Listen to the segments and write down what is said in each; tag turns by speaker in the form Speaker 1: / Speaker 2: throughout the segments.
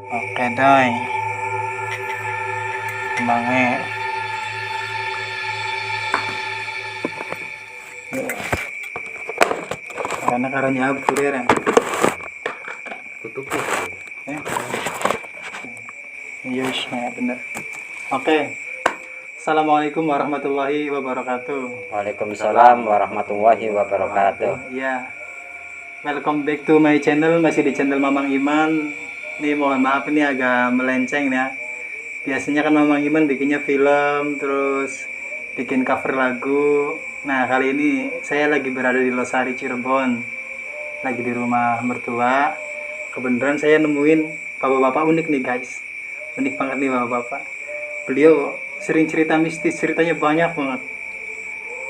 Speaker 1: Oke doi, kembangnya. Karena karunya abu ya.
Speaker 2: Tutup
Speaker 1: Eh, iya, bener. Oke. Assalamualaikum warahmatullahi wabarakatuh.
Speaker 2: Waalaikumsalam warahmatullahi wabarakatuh.
Speaker 1: Iya. Welcome back to my channel, masih di channel Mamang Iman. Nih mohon maaf ini agak melenceng ya. Biasanya kan Mamang Iman bikinnya film, terus bikin cover lagu. Nah kali ini saya lagi berada di Losari Cirebon, lagi di rumah mertua. Kebenaran saya nemuin bapak-bapak unik nih guys, unik banget nih bapak-bapak. Beliau sering cerita mistis, ceritanya banyak banget.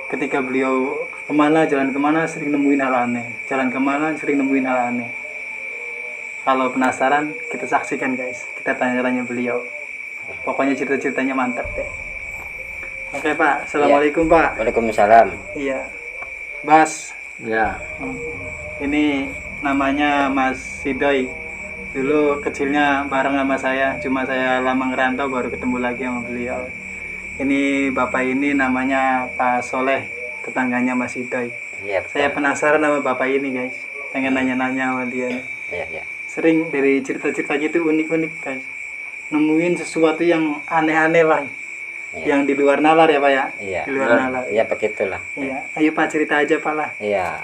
Speaker 1: Ketika beliau jalan kemana sering nemuin hal aneh, jalan kemana sering nemuin hal aneh. Kalau penasaran kita saksikan guys, kita tanya-tanya beliau. Pokoknya cerita-ceritanya mantap deh. Oke Pak, Assalamualaikum Pak.
Speaker 2: Waalaikumsalam.
Speaker 1: Iya, Bas.
Speaker 2: Ya.
Speaker 1: Ini namanya Mas Sidoy. Dulu kecilnya bareng sama saya, cuma saya lama ngerantau baru ketemu lagi sama beliau. Ini bapak ini namanya Pak Soleh, tetangganya Mas Sidoy.
Speaker 2: Iya.
Speaker 1: Saya penasaran sama bapak ini guys, pengen nanya-nanya sama dia.
Speaker 2: Iya.
Speaker 1: Sering dari cerita-ceritanya itu unik-unik guys, nemuin sesuatu yang aneh-aneh lah.
Speaker 2: Ya.
Speaker 1: Yang di luar nalar ya Pak ya?
Speaker 2: Iya.
Speaker 1: Di luar nalar.
Speaker 2: Iya begitulah.
Speaker 1: Iya. Ayo Pak cerita aja Pak lah.
Speaker 2: Iya.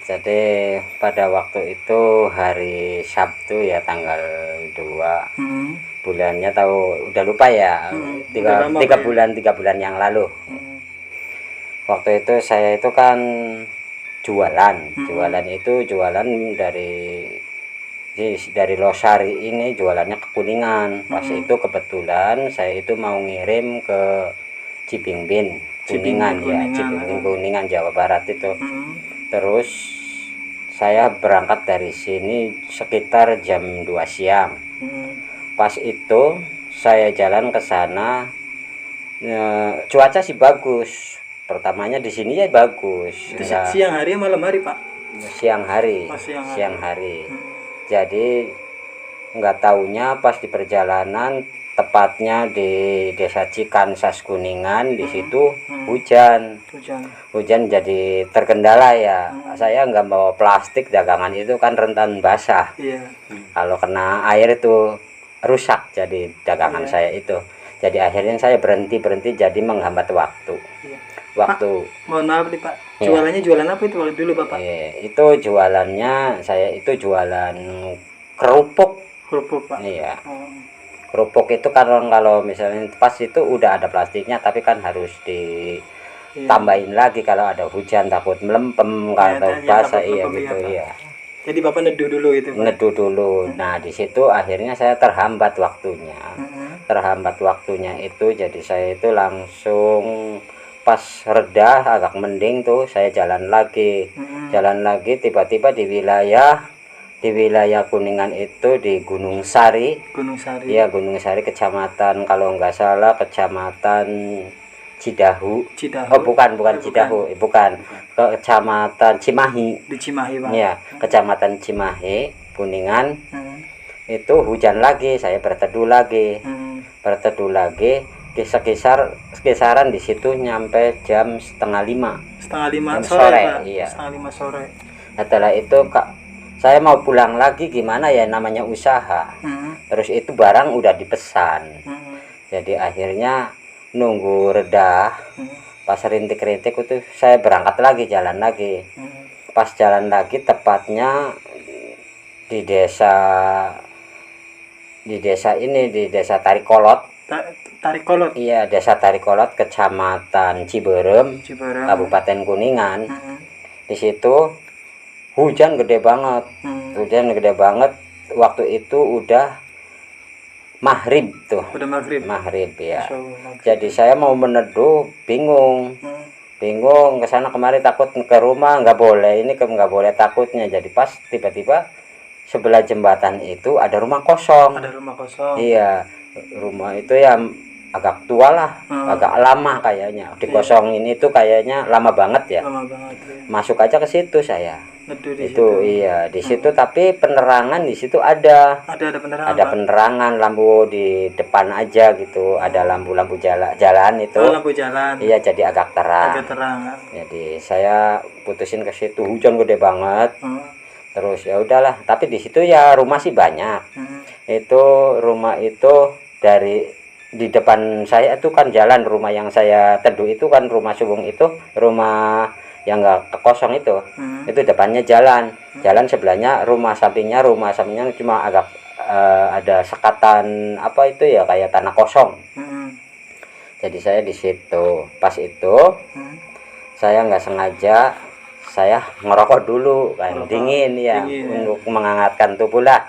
Speaker 2: Jadi pada waktu itu hari Sabtu ya tanggal 2 bulannya tahu udah lupa ya. Tiga bulan yang lalu. Waktu itu saya itu kan jualan dari Losari ini, jualannya ke Kuningan. Pas itu kebetulan saya itu mau ngirim ke Cibingbin Kuningan, Kuningan Jawa Barat itu. Terus saya berangkat dari sini sekitar jam 2 siang. Pas itu saya jalan ke sana, cuaca sih bagus. Pertamanya di sini ya bagus.
Speaker 1: Itu siang hari ya malam hari Pak?
Speaker 2: Siang hari. Siang hari. Jadi nggak taunya pas di perjalanan, tepatnya di Desa Cikansas Kuningan, di situ hujan jadi terkendala ya. Saya nggak bawa plastik, dagangan itu kan rentan basah. Kalau kena air itu rusak jadi dagangan saya itu. Jadi akhirnya saya berhenti jadi menghambat waktu.
Speaker 1: Pak, mohon maaf nih Pak, jualannya jualan apa itu dulu Bapak?
Speaker 2: Itu jualannya, saya itu jualan kerupuk Pak. Iya. Kerupuk itu kan kalau misalnya pas itu udah ada plastiknya, tapi kan harus ditambahin lagi kalau ada hujan, takut melempem atau basah. Iya gitu ya.
Speaker 1: Jadi Bapak neduh dulu itu Pak?
Speaker 2: Neduh dulu. Nah di situ akhirnya saya terhambat waktunya. Terhambat waktunya itu, jadi saya itu langsung pas reda agak mending tuh saya jalan lagi. Tiba-tiba di wilayah Kuningan itu, di Gunung Sari. Iya, Gunung Sari, kecamatan kalau nggak salah kecamatan Cidahu. Oh bukan Cidahu, bukan. Kecamatan Cimahi. Di Cimahi Bang. Iya, kecamatan Cimahi Kuningan. Itu hujan lagi, saya berteduh lagi. Kisaran di situ nyampe jam setengah lima sore. Iya, setengah 5 sore. Setelah itu saya mau pulang lagi, gimana ya, namanya usaha. Terus itu barang udah dipesan. Jadi akhirnya nunggu reda. Pas rintik-rintik itu saya berangkat lagi, jalan lagi. Pas jalan lagi tepatnya di desa Tarikolot. Iya, Desa Tarikolot, Kecamatan Ciberem, Kabupaten Kuningan. Di situ hujan gede banget. Waktu itu udah maghrib tuh. Maghrib ya. Jadi saya mau meneduh, bingung ke sana kemari, takut ke rumah nggak boleh, nggak boleh takutnya. Jadi pas tiba-tiba sebelah jembatan itu ada rumah kosong. Iya, rumah itu ya agak tua lah, agak lama kayaknya dikosongin. Itu kayaknya lama banget ya.
Speaker 1: Lama banget ya.
Speaker 2: Masuk aja ke situ saya.
Speaker 1: Neduh di
Speaker 2: Itu
Speaker 1: situ.
Speaker 2: iya di situ, tapi penerangan di situ ada
Speaker 1: Ada penerangan.
Speaker 2: ada
Speaker 1: Pak.
Speaker 2: penerangan lampu di depan aja gitu, ada lampu-lampu jalan itu.
Speaker 1: Oh, lampu jalan.
Speaker 2: Iya, jadi agak terang.
Speaker 1: Agak terang.
Speaker 2: Jadi saya putusin ke situ, hujan gede banget. Terus ya udahlah, tapi di situ ya rumah sih banyak. Itu rumah itu dari di depan saya itu kan jalan, rumah yang saya teduh itu kan rumah Subung, itu rumah yang enggak kosong itu. Itu depannya jalan. Jalan sebelahnya rumah sampingnya cuma agak ada sekatan apa itu ya, kayak tanah kosong. Jadi saya di situ. Pas itu saya nggak sengaja saya ngerokok dulu kan, dingin ya, untuk menghangatkan tubuh lah.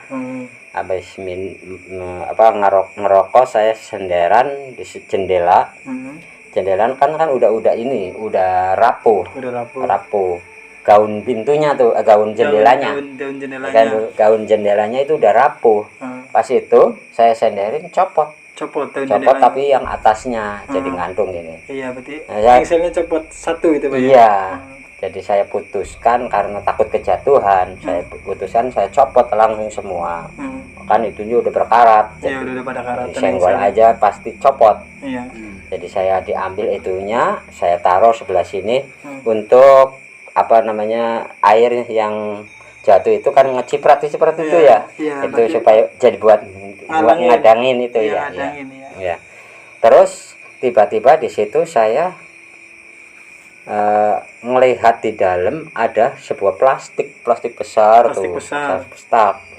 Speaker 2: Habis ngerokok saya senderan di jendela. Jendela kan udah ini udah rapuh. Gaun pintunya tuh, gaun jendelanya. Gaun jendelanya itu udah rapuh. Pas itu saya senderin, copot tapi yang atasnya jadi ngantung ini.
Speaker 1: Iya, berarti engselnya copot satu itu Pak.
Speaker 2: Iya. Jadi saya putuskan karena takut kejatuhan, saya copot langsung semua. Kan itunya udah berkarat.
Speaker 1: Iya, udah pada karat.
Speaker 2: Senggol aja pasti copot.
Speaker 1: Iya.
Speaker 2: Jadi saya diambil itunya, saya taruh sebelah sini untuk apa namanya, air yang jatuh itu kan ngeciprat itu ya. Itu supaya jadi buat ngadangin itu ya. Terus tiba-tiba di situ saya melihat di dalam ada sebuah plastik besar.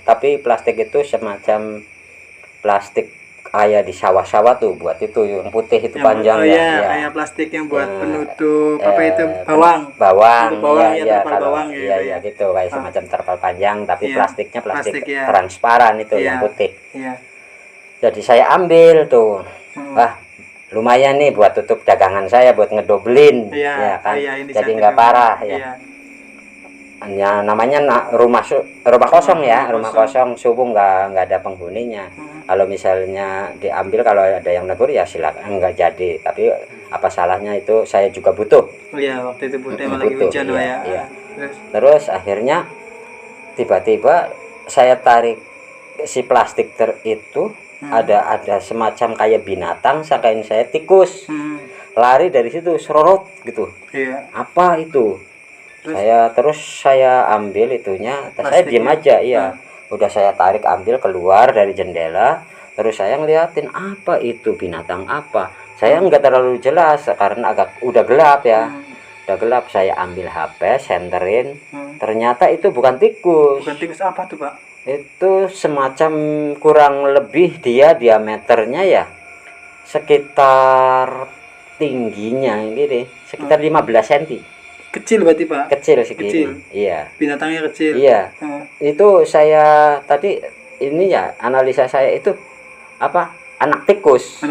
Speaker 2: Tapi plastik itu semacam plastik kayak di sawah-sawah tuh, buat itu yang putih itu yang panjang
Speaker 1: kayak plastik yang buat penutup apa itu bawang
Speaker 2: iya gitu, kayak semacam terpal panjang tapi plastiknya plastik transparan itu yang putih. Jadi saya ambil tuh, wah lumayan nih buat tutup dagangan saya, buat ngedobelin ya kan, jadi nggak parah ya. Namanya rumah kosong ya, rumah kosong Subung nggak ada penghuninya. Kalau misalnya diambil, kalau ada yang negur ya silakan, nggak jadi, tapi apa salahnya, itu saya juga butuh.
Speaker 1: Iya, waktu itu butuh lagi hujan ya.
Speaker 2: Terus akhirnya tiba-tiba saya tarik si plastik itu, ada semacam kayak binatang, sangkain saya tikus. Lari dari situ, serorot gitu. Apa itu? Terus saya ambil itunya, saya diam aja. Udah saya tarik, ambil keluar dari jendela. Terus saya ngeliatin, apa itu, binatang apa. Saya nggak terlalu jelas karena udah gelap ya. Udah gelap, saya ambil HP, senterin. Ternyata itu bukan tikus.
Speaker 1: Bukan tikus, apa tuh Pak?
Speaker 2: Itu semacam, kurang lebih dia diameternya ya sekitar tingginya gini, sekitar 15 cm.
Speaker 1: Kecil berarti Pak?
Speaker 2: Kecil segini. Iya.
Speaker 1: Binatangnya kecil.
Speaker 2: Iya. Itu saya tadi ini ya, analisa saya itu apa, anak tikus.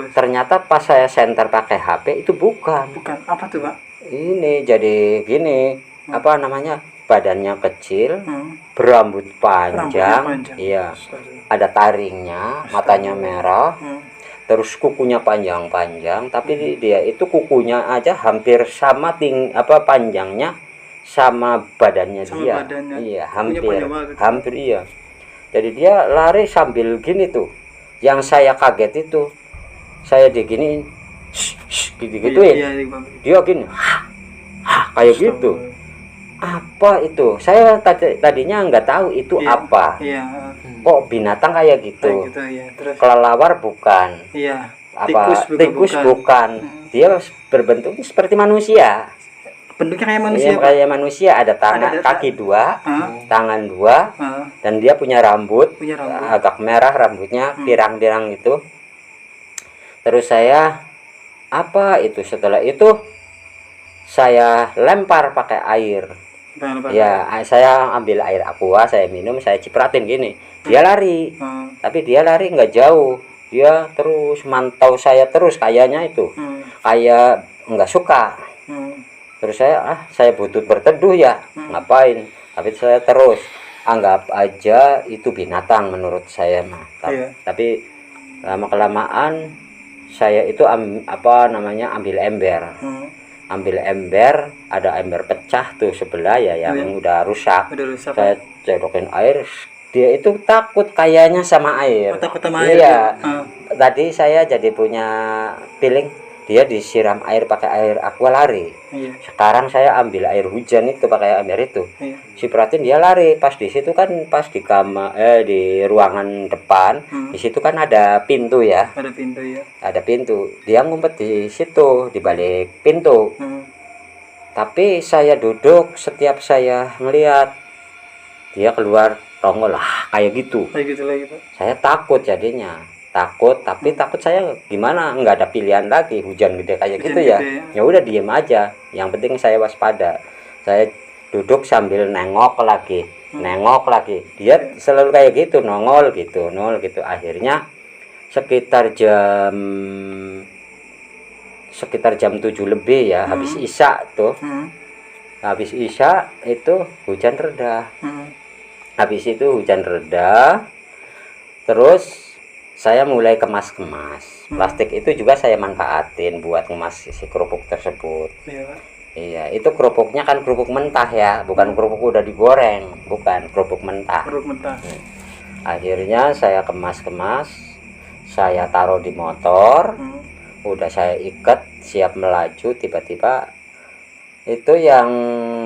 Speaker 2: Ternyata pas saya senter pakai HP itu bukan.
Speaker 1: Apa tuh Pak?
Speaker 2: Ini jadi gini, apa namanya, badannya kecil, berambut panjang. Iya. Ada taringnya, matanya merah. Terus kukunya panjang-panjang, tapi dia itu kukunya aja hampir sama panjangnya sama badannya dia. Iya, hampir iya. Jadi dia lari sambil gini tuh. Yang saya kaget itu, saya diginiin, gitu-gituin. Dia gini, kayak gitu. Apa itu? Saya tadinya nggak tahu itu apa. Kok binatang kayak gitu.
Speaker 1: Terus
Speaker 2: kelelawar bukan. Tikus bukan. Dia berbentuk seperti manusia.
Speaker 1: Bentuknya kayak manusia.
Speaker 2: Kayak manusia, ada kaki dua, tangan dua, dan dia punya rambut. Agak merah rambutnya, pirang-pirang itu. Terus saya, apa itu? Setelah itu saya lempar pakai air. Ya, saya ambil air aqua, saya minum, saya cipratin gini. Dia lari. Tapi dia lari nggak jauh. Dia terus mantau saya terus, kayaknya itu. Kayak nggak suka. Terus saya butuh berteduh ya. Ngapain? Tapi saya terus anggap aja itu binatang menurut saya mah. Tapi lama-kelamaan saya itu ambil ember. Ambil ember, ada ember pecah tuh sebelah ya yang udah rusak. Saya cedokin air, dia itu takut kayaknya sama air.
Speaker 1: Takut sama air.
Speaker 2: Iya. Tadi saya jadi punya feeling dia disiram air pakai air aqua lari. Sekarang saya ambil air hujan itu pakai ember itu. Si Pratin dia lari pas di situ kan, pas di di ruangan depan. Di situ kan ada pintu ya.
Speaker 1: Ada pintu ya.
Speaker 2: Ada pintu. Dia ngumpet di situ di balik pintu. Tapi saya duduk, setiap saya ngelihat dia keluar tongol lah kayak gitu.
Speaker 1: Kayak gitu lagi Pak.
Speaker 2: Saya takut jadinya. Takut, tapi takut saya gimana, nggak ada pilihan lagi, hujan gede kayak
Speaker 1: Hujan
Speaker 2: gitu ya.
Speaker 1: gede,
Speaker 2: Ya udah diem aja, yang penting saya waspada. Saya duduk sambil nengok lagi, dia selalu kayak gitu, nongol gitu. Akhirnya sekitar jam 7 lebih ya, habis isya tuh. Habis isya itu hujan reda. Habis itu hujan reda, terus saya mulai kemas-kemas. Plastik itu juga saya manfaatin buat ngemas si kerupuk tersebut. Iya, itu kerupuknya kan kerupuk mentah ya, bukan kerupuk udah digoreng, bukan kerupuk mentah. Akhirnya saya kemas-kemas, saya taruh di motor, udah saya ikat, siap melaju. Tiba-tiba itu yang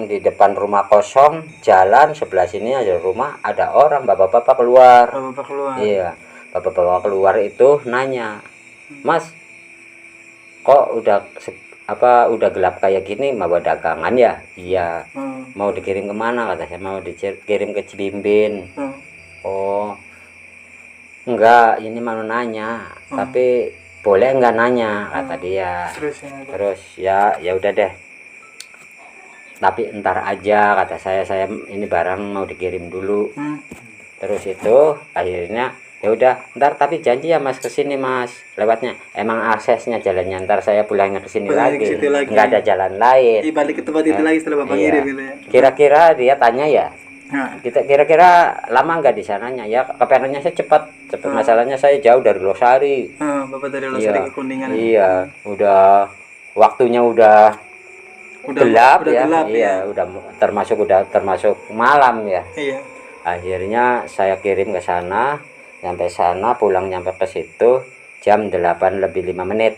Speaker 2: di depan rumah kosong, jalan sebelah sini ada rumah, ada orang, bapak-bapak keluar. Iya. Bapak-bapak keluar itu nanya, Mas, kok udah gelap kayak gini, mau dagangan ya? Iya. Mau dikirim kemana? Kata saya, mau dikirim ke Cibimbin. Oh, enggak, ini mau nanya, tapi boleh enggak nanya? Kata dia. Terus ya udah deh. Tapi entar aja, kata saya ini barang mau dikirim dulu. Terus itu akhirnya ya udah, ntar tapi janji ya Mas kesini Mas, lewatnya emang aksesnya jalannya, ntar saya pulangnya kesini lagi, nggak ada jalan lain.
Speaker 1: Balik ke tempat itu lagi setelah Bapak ngirim gitu ya.
Speaker 2: Kira-kira dia tanya ya, kita kira-kira lama nggak di sananya ya? Kepengennya saya cepat. Masalahnya saya jauh dari Losari.
Speaker 1: Bapak dari Losari ke Kuningan.
Speaker 2: Iya, udah waktunya udah gelap ya. Iya, udah termasuk malam ya.
Speaker 1: Iya.
Speaker 2: Akhirnya saya kirim ke sana. Sampai sana, pulang nyampe ke situ jam 8 lebih 5 menit.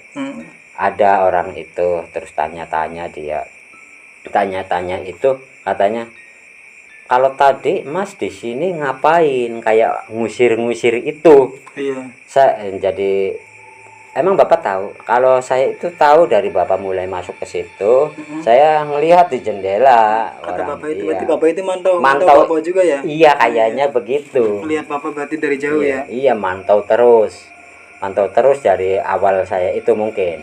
Speaker 2: Ada orang itu terus tanya-tanya itu, katanya, kalau tadi Mas di sini ngapain, kayak ngusir-ngusir itu. Saya jadi emang Bapak tahu kalau saya itu tahu dari Bapak mulai masuk ke situ. Saya ngelihat di jendela.
Speaker 1: Kata Bapak itu berarti Bapak itu mantau Bapak juga ya?
Speaker 2: Iya, kayaknya begitu.
Speaker 1: Melihat Bapak berarti dari jauh ya?
Speaker 2: Iya, mantau terus dari awal saya itu mungkin.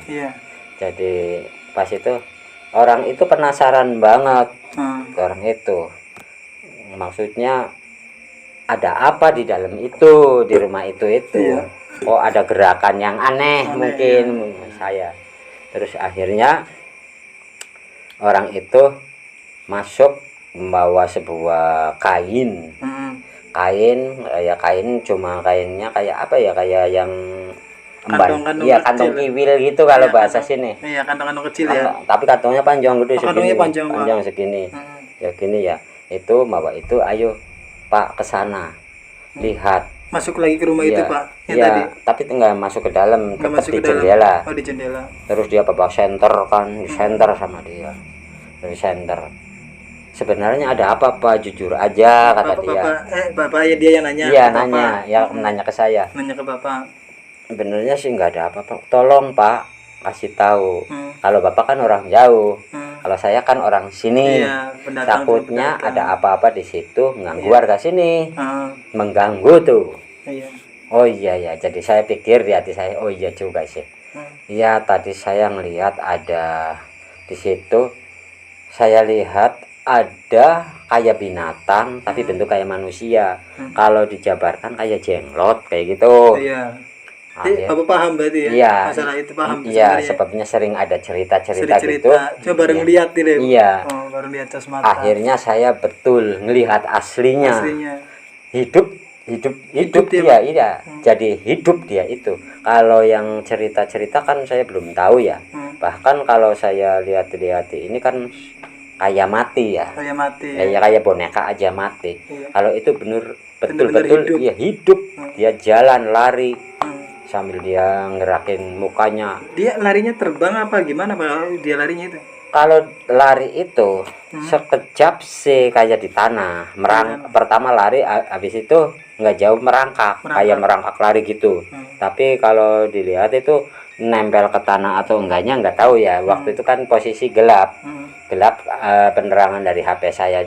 Speaker 2: Jadi pas itu orang itu penasaran banget. Orang itu maksudnya ada apa di dalam itu, di rumah itu. Oh, ada gerakan yang aneh mungkin saya. Terus akhirnya orang itu masuk membawa sebuah kain. Kain cuma kainnya kayak apa ya, kayak yang kantong kiwil gitu kalau bahasa sini. Iya,
Speaker 1: kantong kecil ya.
Speaker 2: Tapi kantongnya panjang gede segini.
Speaker 1: Panjang
Speaker 2: segini. Ya gini ya. Itu bawa itu, ayo Pak ke sana. Lihat.
Speaker 1: Masuk lagi ke rumah itu Pak?
Speaker 2: Iya, tapi tinggal masuk ke dalam, tetap di jendela.
Speaker 1: Oh, di jendela.
Speaker 2: Terus dia bawa senter kan, senter sama dia. Dari senter. Sebenarnya ada apa Pak? Jujur aja, kata dia.
Speaker 1: Bapak ya, dia yang nanya.
Speaker 2: Iya, nanya ke saya.
Speaker 1: Nanya ke Bapak.
Speaker 2: Sebenarnya sih nggak ada apa-apa. Tolong Pak, kasih tahu. Kalau Bapak kan orang jauh. Kalau saya kan orang sini. Takutnya ada apa-apa di situ, mengganggu warga sini. Mengganggu tuh. Oh iya ya, jadi saya pikir di hati saya, oh iya juga sih. Iya, tadi saya ngelihat ada di situ, saya lihat ada kayak binatang tapi bentuk kayak manusia. Kalau dijabarkan kayak jenglot kayak gitu.
Speaker 1: Bapak paham berarti ya?
Speaker 2: Iya.
Speaker 1: Masalah itu paham.
Speaker 2: Iya, sebabnya sering ada cerita-cerita gitu.
Speaker 1: Coba baru ngeliat ini.
Speaker 2: Iya.
Speaker 1: Baru lihat mata.
Speaker 2: Akhirnya saya betul ngelihat aslinya. Hidup hidup dia, iya. Jadi hidup dia itu. Kalau yang cerita-cerita kan saya belum tahu ya. Bahkan kalau saya lihat-lihat ini kan kayak mati ya.
Speaker 1: Kayak mati.
Speaker 2: Kayak boneka aja mati.
Speaker 1: Iya.
Speaker 2: Kalau itu
Speaker 1: Bener-bener
Speaker 2: betul-betul
Speaker 1: hidup.
Speaker 2: dia hidup. Dia jalan, lari sambil dia ngerakin mukanya.
Speaker 1: Dia larinya terbang apa gimana Pak? Dia larinya itu?
Speaker 2: Kalau lari itu sekejap sih kayak di tanah. Pertama lari, habis itu nggak jauh merangkak, kayak merangkak lari gitu. Tapi kalau dilihat itu nempel ke tanah atau enggaknya nggak tahu ya. Waktu itu kan posisi gelap, penerangan dari HP saya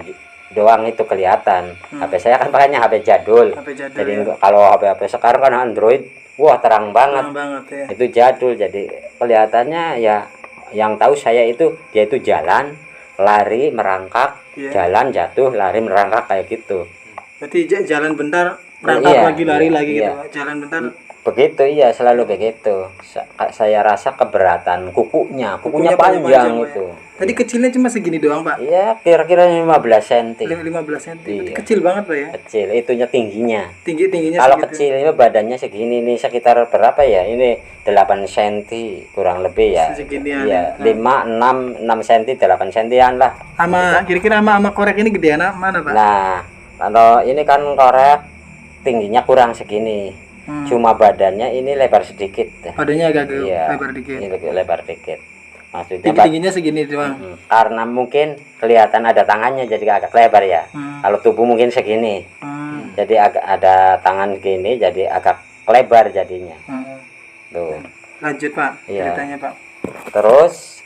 Speaker 2: doang itu kelihatan. HP saya kan pakainya HP jadul. Jadi kalau HP sekarang kan Android, wah terang banget.
Speaker 1: Ya.
Speaker 2: Itu jadul, jadi kelihatannya ya. Yang tahu saya itu dia itu jalan, lari, merangkak, jalan, jatuh, lari, merangkak kayak gitu.
Speaker 1: Berarti jalan bentar, merangkak lagi, lari lagi gitu. Jalan bentar.
Speaker 2: Begitu, iya, selalu begitu. Saya rasa keberatan kukunya panjang itu.
Speaker 1: Tadi kecilnya cuma segini doang Pak?
Speaker 2: Iya, kira-kira 15 cm.
Speaker 1: 15 cm.
Speaker 2: Iya.
Speaker 1: Kecil banget Pak ya?
Speaker 2: Kecil, itunya tingginya.
Speaker 1: Tingginya
Speaker 2: kalau
Speaker 1: segitu.
Speaker 2: kecilnya badannya segini nih, sekitar berapa ya? Ini 8 cm kurang lebih ya.
Speaker 1: Seginian.
Speaker 2: Iya, 5, 6 cm, 8 cm lah.
Speaker 1: Kira-kira sama korek ini gedean mana Pak?
Speaker 2: Nah, kalau ini kan korek tingginya kurang segini. Cuma badannya ini lebar sedikit.
Speaker 1: Badannya agak lebar dikit.
Speaker 2: Ini lebar dikit. Maksudnya
Speaker 1: tingginya segini doang.
Speaker 2: Karena mungkin kelihatan ada tangannya jadi agak lebar ya. Kalau tubuh mungkin segini. Jadi agak ada tangan gini jadi agak lebar jadinya. Tuh.
Speaker 1: Lanjut Pak, ceritanya Pak.
Speaker 2: Terus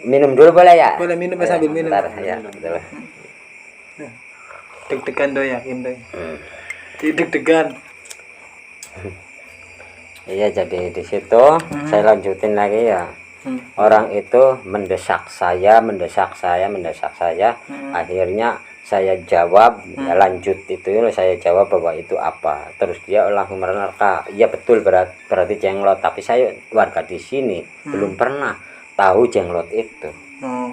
Speaker 2: minum dulu boleh ya?
Speaker 1: Boleh minum sambil minum.
Speaker 2: Bentar, ya, betul.
Speaker 1: Deg-degan doi, yakin doi. Deg-degan.
Speaker 2: Iya, jadi di situ saya lanjutin lagi ya. Orang itu mendesak saya. Akhirnya saya jawab, ya lanjut itu, saya jawab bahwa itu apa. Terus dia langsung menerka, iya betul, berarti jenglot. Tapi saya warga di sini belum pernah tahu jenglot itu.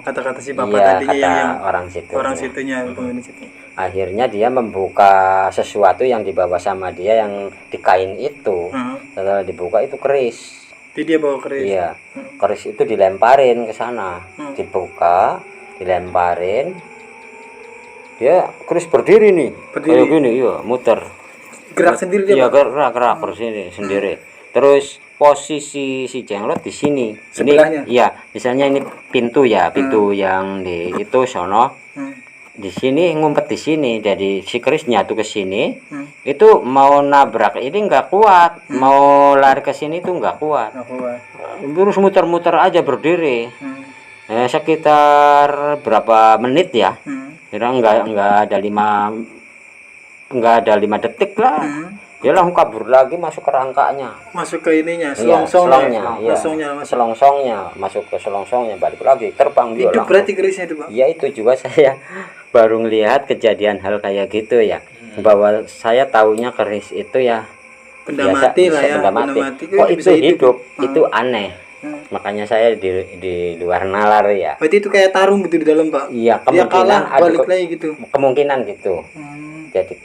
Speaker 1: Kata-kata si bapak tadinya yang
Speaker 2: orang situ.
Speaker 1: Orang situnya, penghuni situ.
Speaker 2: Akhirnya dia membuka sesuatu yang dibawa sama dia yang di kain itu. Setelah dibuka itu keris.
Speaker 1: Jadi dia bawa keris.
Speaker 2: Iya. Keris itu dilemparin ke sana. Dibuka, dilemparin. Dia keris berdiri nih. Kayak gini, iya, muter.
Speaker 1: Gerak sendiri dia.
Speaker 2: Iya, gerak bersini sendiri. Terus posisi si jenglot di sini.
Speaker 1: Sebelahnya.
Speaker 2: Ini iya, misalnya ini pintu ya, pintu yang di itu sono. Di sini ngumpet di sini, jadi si keris nyatu ke sini. Itu mau nabrak ini nggak kuat, mau lari ke sini tuh nggak kuat. Terus muter-muter aja berdiri. Sekitar berapa menit ya? Kira nggak ada 5 detik lah. Dia langsung kabur lagi, masuk ke rangkanya.
Speaker 1: Masuk ke ininya,
Speaker 2: selongsongnya, masuk ke selongsongnya, balik lagi terbang dia.
Speaker 1: Hidup berarti kerisnya itu, Pak?
Speaker 2: Iya, itu juga saya baru ngelihat kejadian hal kayak gitu ya. Bahwa saya taunya keris itu ya
Speaker 1: benda mati lah ya,
Speaker 2: benda mati. Kok itu hidup? Itu aneh. Makanya saya di luar nalar ya.
Speaker 1: Berarti itu kayak tarung gitu di dalam, Pak?
Speaker 2: Iya,
Speaker 1: dia kalah, balik lagi gitu.
Speaker 2: Kemungkinan gitu. Jadi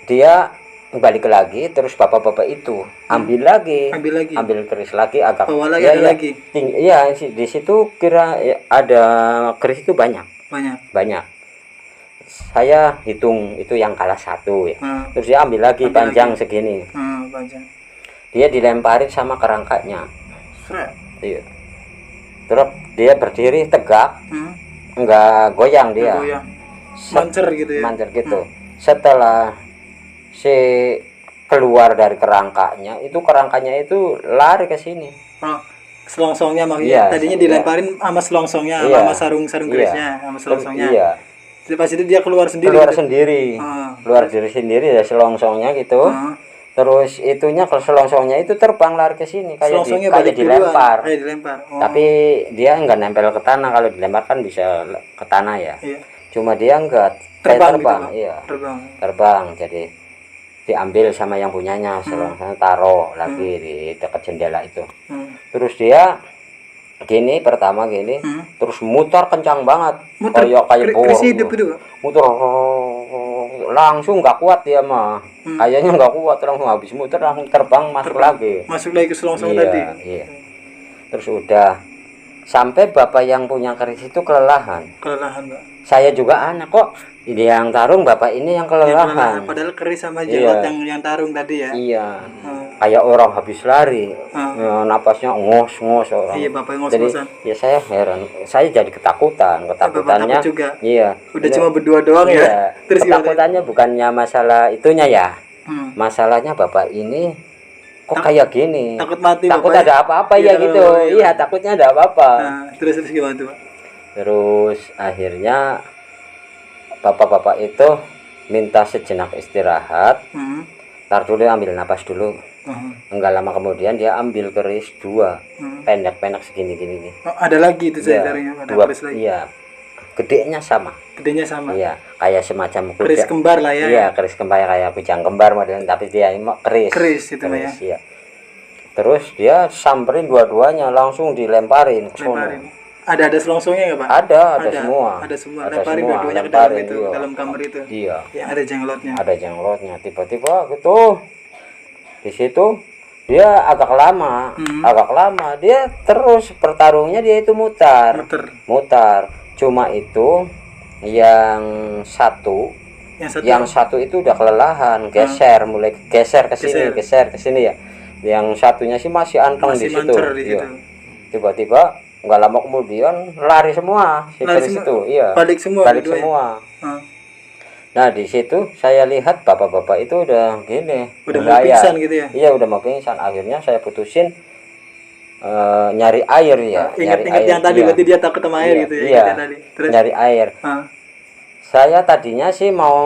Speaker 2: dia balik lagi, terus bapak-bapak itu ambil keris lagi, agak
Speaker 1: bawa lagi, lagi.
Speaker 2: Iya, di situ kira ada keris itu banyak. Saya hitung itu yang kalah satu ya. Terus dia ambil lagi panjang segini.
Speaker 1: Panjang.
Speaker 2: Dia dilemparin sama kerangkanya. Iya. Terus dia berdiri tegak, enggak goyang dia.
Speaker 1: Mancer gitu ya.
Speaker 2: Mancer gitu. Setelah si keluar dari kerangkanya itu lari ke sini.
Speaker 1: Selongsongnya maksudnya. Tadinya dilemparin sama selongsongnya, sama sarung kerisnya, sama selongsongnya. Iya. Pas itu dia keluar sendiri. Keluar diri sendiri dari selongsongnya gitu.
Speaker 2: Terus itunya kalau selongsongnya itu terbang lari ke sini kayak dilempar. Tapi dia enggak nempel ke tanah. Kalau dilempar kan bisa ke tanah ya. Cuma dia enggak terbang. Gitu, iya. Terbang. Jadi diambil sama yang punyanya, selongsongnya taruh lagi di dekat jendela itu. Terus dia gini, pertama gini, terus muter kencang banget. Kayak
Speaker 1: keris hidup itu.
Speaker 2: Muter langsung nggak kuat dia mah. Kayaknya nggak kuat, langsung habis muter langsung terbang masuk lagi.
Speaker 1: Masuk lagi ke selongsong
Speaker 2: Iya,
Speaker 1: tadi.
Speaker 2: iya. Terus udah sampai bapak yang punya keris itu kelelahan.
Speaker 1: Kelelahan, Pak.
Speaker 2: Saya juga anak kok. Ini yang tarung bapak ini yang kelelahan.
Speaker 1: Padahal keris sama
Speaker 2: Iya.
Speaker 1: jelot yang tarung tadi ya.
Speaker 2: Iya. Kayak orang habis lari. Ya, napasnya ngos-ngos orang.
Speaker 1: Iya, bapak yang
Speaker 2: Jadi
Speaker 1: ngos-ngosan.
Speaker 2: ya saya heran. Saya jadi ketakutannya.
Speaker 1: Bapak takut juga.
Speaker 2: Iya.
Speaker 1: Udah cuma berdua doang
Speaker 2: Iya.
Speaker 1: ya. Terus gimana?
Speaker 2: Ketakutannya bukannya masalah itunya ya. Masalahnya bapak ini kok kayak gini.
Speaker 1: Takut mati,
Speaker 2: Takut
Speaker 1: Bapak,
Speaker 2: ada apa-apa ya gitu.
Speaker 1: iya.
Speaker 2: Iya, takutnya ada apa-apa.
Speaker 1: Terus gimana tuh, Pak?
Speaker 2: Terus akhirnya bapak-bapak itu minta sejenak istirahat. Ntar dulu ambil napas dulu. Enggak lama kemudian dia ambil keris dua, pendek-pendek segini-gini nih.
Speaker 1: Oh, ada lagi itu saya
Speaker 2: Iya,
Speaker 1: taringnya, ada
Speaker 2: dua,
Speaker 1: keris lagi.
Speaker 2: iya. Gedenya sama.
Speaker 1: Gedenya sama.
Speaker 2: Iya, kayak semacam kuda.
Speaker 1: Keris kembar lah ya.
Speaker 2: Iya, keris kembar kayak kujang kembar modelnya, tapi dia ini keris.
Speaker 1: Keris itu mah ya.
Speaker 2: Iya. Terus dia samperin dua-duanya langsung dilemparin ke sono.
Speaker 1: Lemparin. Ada selongsongnya nggak, Pak?
Speaker 2: Ada semua.
Speaker 1: Ada semua.
Speaker 2: Ada
Speaker 1: Lemparin
Speaker 2: semua,
Speaker 1: dua-duanya ke dalam
Speaker 2: lemparin,
Speaker 1: itu,
Speaker 2: iya.
Speaker 1: dalam kamar itu.
Speaker 2: Iya.
Speaker 1: Yang ada jenglotnya.
Speaker 2: Ada jenglotnya. Tiba-tiba gitu di situ dia agak lama, dia terus pertarungnya dia itu mutar. Cuma itu yang satu itu udah kelelahan, mulai geser ke sini ya. Yang satunya sih masih anteng di situ. Iya. Tiba-tiba nggak lama kemudian lari semua keris itu. Iya.
Speaker 1: Balik semua.
Speaker 2: Nah di situ saya lihat bapak-bapak itu udah gini,
Speaker 1: udah mau pingsan gitu ya.
Speaker 2: Iya, udah mau pingsan. Akhirnya saya putusin nyari air ya.
Speaker 1: Ingat yang tadi, berarti dia takut sama air gitu ya.
Speaker 2: Iya.
Speaker 1: Terus?
Speaker 2: Nyari air. Saya tadinya sih mau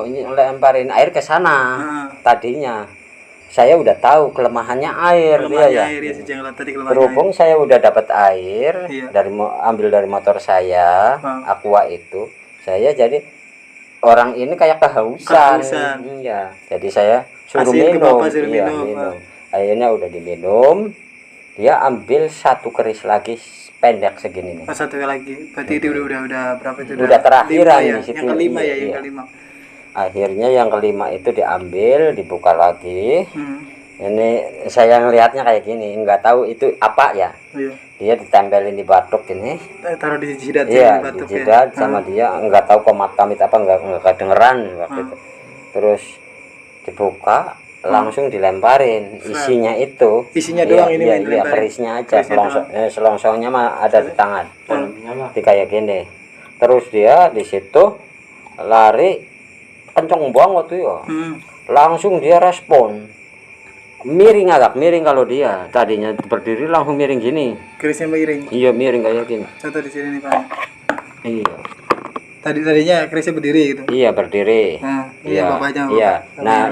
Speaker 2: lemparin air ke sana. Tadinya saya udah tahu kelemahannya air dia ya.
Speaker 1: Si jenglot tadi kelemahannya.
Speaker 2: Berhubung saya udah dapat air ambil dari motor saya, Aqua itu, saya jadi orang ini kayak kehausan. Iya. Jadi saya suruh minum. Minum. Akhirnya udah diminum. Dia ambil satu keris lagi pendek segini nih.
Speaker 1: Satu lagi. Berarti itu udah berapa itu?
Speaker 2: Udah terakhiran ya? Di situ.
Speaker 1: Yang kelima ya, yang kelima.
Speaker 2: Akhirnya yang kelima itu diambil, dibuka lagi. Ini saya ngelihatnya kayak gini, nggak tahu itu apa ya. Dia ditempelin di batuk ini.
Speaker 1: Taruh di jidat.
Speaker 2: Iya, di jidat ya. Sama dia nggak tahu komat-kamit apa, nggak kedengeran waktu itu. Terus dibuka, langsung dilemparin. Isinya itu.
Speaker 1: Isinya doang ini.
Speaker 2: Iya, kerisnya aja. Selongsongnya mah ada di tangan. Di kayak gini. Terus dia di situ lari kenceng banget tuh ya. Langsung dia respon. Agak miring kalau dia. Tadinya berdiri langsung miring gini.
Speaker 1: Kerisnya miring.
Speaker 2: Iya, miring kayak gini.
Speaker 1: Contoh di sini nih, Pak.
Speaker 2: Iya.
Speaker 1: Tadinya kerisnya berdiri gitu.
Speaker 2: Iya, berdiri.
Speaker 1: Iya, bapaknya.
Speaker 2: Iya. Nah,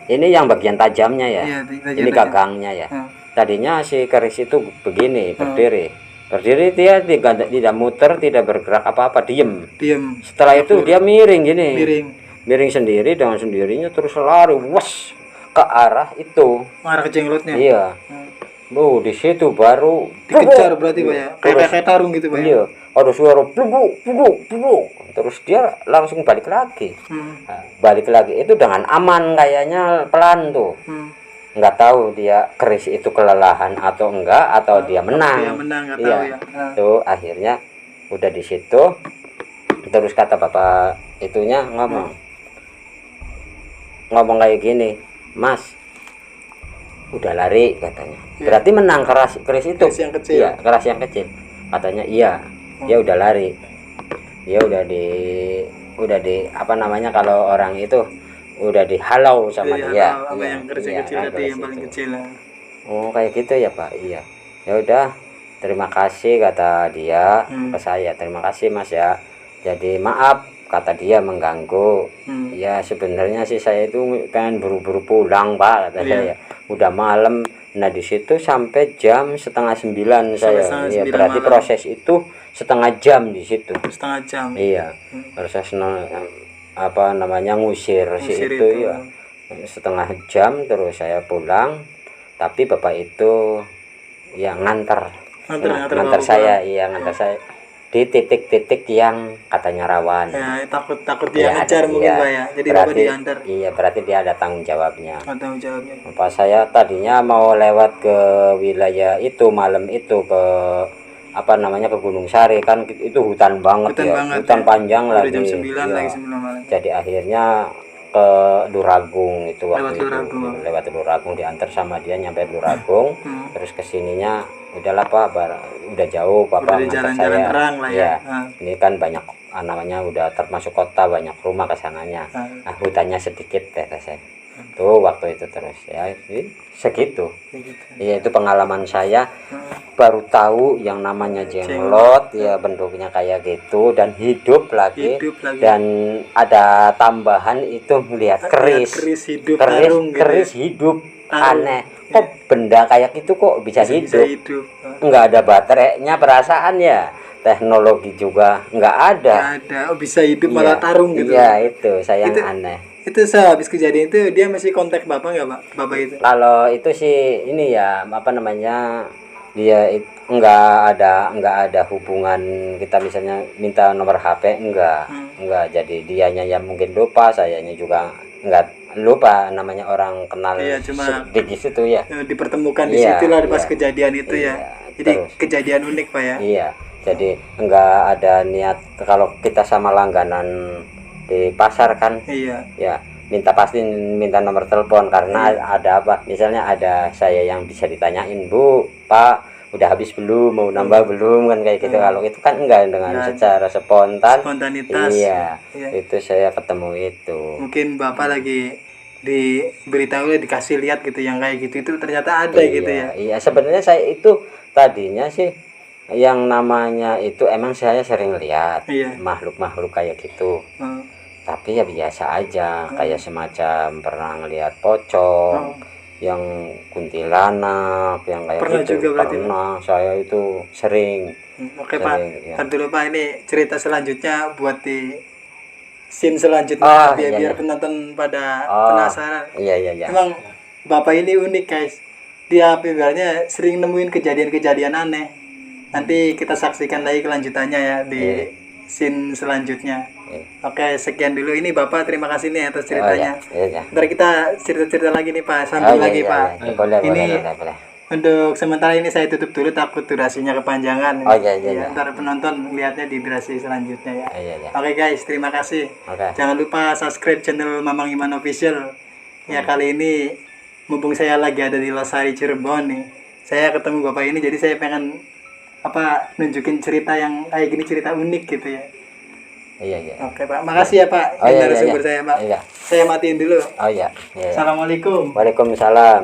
Speaker 2: ini yang bagian tajamnya ya.
Speaker 1: Iya,
Speaker 2: ini gagangnya ya. Tadinya si keris itu begini, berdiri. Berdiri dia tidak muter, tidak bergerak apa-apa, diem. Setelah itu dia miring gini. Miring sendiri dengan sendirinya terus lari, wes ke arah itu.
Speaker 1: Arah ke jenglotnya.
Speaker 2: Iya. Di situ baru
Speaker 1: dikejar berarti, Pak ya. Kayak tarung gitu, Pak.
Speaker 2: Iya. Ada suara pluk. Terus dia langsung balik lagi. Balik lagi itu dengan aman kayaknya, pelan tuh. Nggak tahu dia keris itu kelelahan atau enggak, atau dia menang.
Speaker 1: Dia menang, nggak tahu ya.
Speaker 2: Tuh akhirnya udah di situ. Terus kata bapak itunya ngomong kayak gini, Mas, udah lari katanya. Berarti menang keris itu.
Speaker 1: Keris yang kecil.
Speaker 2: Iya, keris yang kecil. Katanya iya, dia udah lari. Dia udah di apa namanya kalau orang itu udah dihalau sama dia.
Speaker 1: Apa yang keris yang kecil tadi, yang paling kecil.
Speaker 2: Oh, kayak gitu ya, Pak. Iya. Ya udah, terima kasih kata dia ke saya. Terima kasih, Mas ya. Jadi maaf kata dia mengganggu. Ya sebenarnya sih saya itu pengen buru-buru pulang, Pak, kata saya. Udah malam. Nah di situ sampai jam 8:30 saya. Ya, berarti malam. Proses itu setengah jam di situ.
Speaker 1: Setengah jam.
Speaker 2: Iya. Proses apa namanya ngusir si itu ya. Setengah jam terus saya pulang. Tapi bapak itu ya nganter saya. Iya, nganter saya. di titik-titik yang katanya rawan.
Speaker 1: Ya, takut dia
Speaker 2: Iya,
Speaker 1: ngejar mungkin
Speaker 2: iya.
Speaker 1: Pak ya. Jadi Bapak
Speaker 2: Berarti
Speaker 1: diantar.
Speaker 2: iya, berarti dia ada tanggung jawabnya.
Speaker 1: Tanggung jawabnya.
Speaker 2: Pas saya tadinya mau lewat ke wilayah itu malam itu ke apa namanya ke Gunung Sari, kan itu hutan banget
Speaker 1: Hutan
Speaker 2: ya,
Speaker 1: banget
Speaker 2: hutan
Speaker 1: ya.
Speaker 2: panjang
Speaker 1: Udah
Speaker 2: lagi.
Speaker 1: jam 9
Speaker 2: Iya.
Speaker 1: lagi 9 malam.
Speaker 2: Jadi akhirnya ke Luragung itu
Speaker 1: Lewat
Speaker 2: waktu itu.
Speaker 1: Luragung.
Speaker 2: Lewat Luragung, diantar sama dia nyampe Luragung. Terus kesininya udahlah Pak, udah jauh Bapak
Speaker 1: Udah di
Speaker 2: ngantar
Speaker 1: jalan-jalan
Speaker 2: saya.
Speaker 1: terang lah ya.
Speaker 2: Iya.
Speaker 1: Ah.
Speaker 2: Ini kan banyak namanya udah termasuk kota, banyak rumah kesananya. Nah, hutannya sedikit teh saya. Tuh waktu itu terus ya segitu.
Speaker 1: Kayak gitu.
Speaker 2: Iya, itu pengalaman saya. Baru tahu yang namanya jenglot, ya bentuknya kayak gitu dan hidup lagi.
Speaker 1: Hidup lagi.
Speaker 2: Dan ada tambahan itu melihat keris.
Speaker 1: Keris hidup
Speaker 2: Keris,
Speaker 1: tarung gitu.
Speaker 2: keris hidup.
Speaker 1: Tarung.
Speaker 2: Aneh. Kok benda kayak itu kok bisa
Speaker 1: Bisa
Speaker 2: hidup?
Speaker 1: hidup.
Speaker 2: Nggak ada baterainya perasaan ya. Teknologi juga nggak ada.
Speaker 1: Nggak ada. Oh, bisa hidup malah tarung gitu.
Speaker 2: Iya, itu saya yang
Speaker 1: Itu-
Speaker 2: aneh.
Speaker 1: Itu sehabis kejadian itu dia masih kontak Bapak nggak Pak? Bapak itu?
Speaker 2: Kalau itu sih ini ya apa namanya, dia nggak ada hubungan, kita misalnya minta nomor HP enggak, jadi dianya yang mungkin lupa, sayanya juga nggak lupa, namanya orang kenal.
Speaker 1: Iya, cuma
Speaker 2: di situ ya.
Speaker 1: Dipertemukan di
Speaker 2: Iya,
Speaker 1: situ lah pas
Speaker 2: iya.
Speaker 1: kejadian itu ya.
Speaker 2: Iya,
Speaker 1: Jadi
Speaker 2: terus.
Speaker 1: kejadian unik Pak ya.
Speaker 2: Iya, jadi enggak ada niat kalau kita sama langganan di pasar kan,
Speaker 1: Iya.
Speaker 2: ya minta nomor telepon karena ada apa, misalnya ada saya yang bisa ditanyain, Bu, Pak, udah habis belum, mau nambah belum, kan kayak gitu. Kalau itu kan enggak, dengan
Speaker 1: Enggak.
Speaker 2: secara spontan.
Speaker 1: Spontanitas.
Speaker 2: Iya,
Speaker 1: Iya.
Speaker 2: itu saya ketemu itu.
Speaker 1: Mungkin Bapak lagi diberitahu, dikasih lihat gitu yang kayak gitu itu ternyata ada gitu ya.
Speaker 2: Iya, sebenarnya saya itu tadinya sih yang namanya itu emang saya sering lihat
Speaker 1: Iya.
Speaker 2: makhluk-makhluk kayak gitu.
Speaker 1: Hmm.
Speaker 2: Tapi ya biasa aja, kayak semacam pernah ngelihat pocong, yang kuntilanak, yang kayak
Speaker 1: Pernah
Speaker 2: gitu.
Speaker 1: juga berarti,
Speaker 2: Pernah, saya itu sering.
Speaker 1: Oke Pak,
Speaker 2: Sering, ya.
Speaker 1: ntar dulu Pak, ini cerita selanjutnya buat di scene selanjutnya
Speaker 2: Oh,
Speaker 1: biar,
Speaker 2: iya,
Speaker 1: biar
Speaker 2: iya.
Speaker 1: penonton pada
Speaker 2: Oh,
Speaker 1: penasaran.
Speaker 2: iya iya iya.
Speaker 1: Emang Bapak ini unik guys. Dia ibaratnya sering nemuin kejadian-kejadian aneh. Nanti kita saksikan lagi kelanjutannya ya di scene selanjutnya.
Speaker 2: Iya.
Speaker 1: Oke, sekian dulu. Ini Bapak, terima kasih nih atas
Speaker 2: Oh,
Speaker 1: ceritanya.
Speaker 2: iya, iya.
Speaker 1: Ntar kita cerita-cerita lagi nih Pak,
Speaker 2: Oh,
Speaker 1: sambung
Speaker 2: iya,
Speaker 1: lagi
Speaker 2: iya,
Speaker 1: Pak.
Speaker 2: iya. Boleh,
Speaker 1: Ini
Speaker 2: boleh.
Speaker 1: untuk sementara ini saya tutup dulu, takut durasinya kepanjangan.
Speaker 2: Oh, iya, iya, iya.
Speaker 1: Ntar penonton lihatnya di durasi selanjutnya ya.
Speaker 2: Iya, iya.
Speaker 1: Oke guys, terima kasih.
Speaker 2: Oke.
Speaker 1: Jangan lupa subscribe channel Mamang Iman Official. Ya kali ini mumpung saya lagi ada di Losari Cirebon nih, saya ketemu Bapak ini, jadi saya pengen nunjukin cerita yang kayak gini, cerita unik gitu ya.
Speaker 2: Iya iya.
Speaker 1: Oke Pak, makasih ya Pak.
Speaker 2: Oh, iya,
Speaker 1: Ini
Speaker 2: iya,
Speaker 1: sumber
Speaker 2: iya.
Speaker 1: saya Pak.
Speaker 2: Iya.
Speaker 1: Saya matiin dulu.
Speaker 2: Oh iya. Iya, iya.
Speaker 1: Assalamualaikum.
Speaker 2: Waalaikumsalam.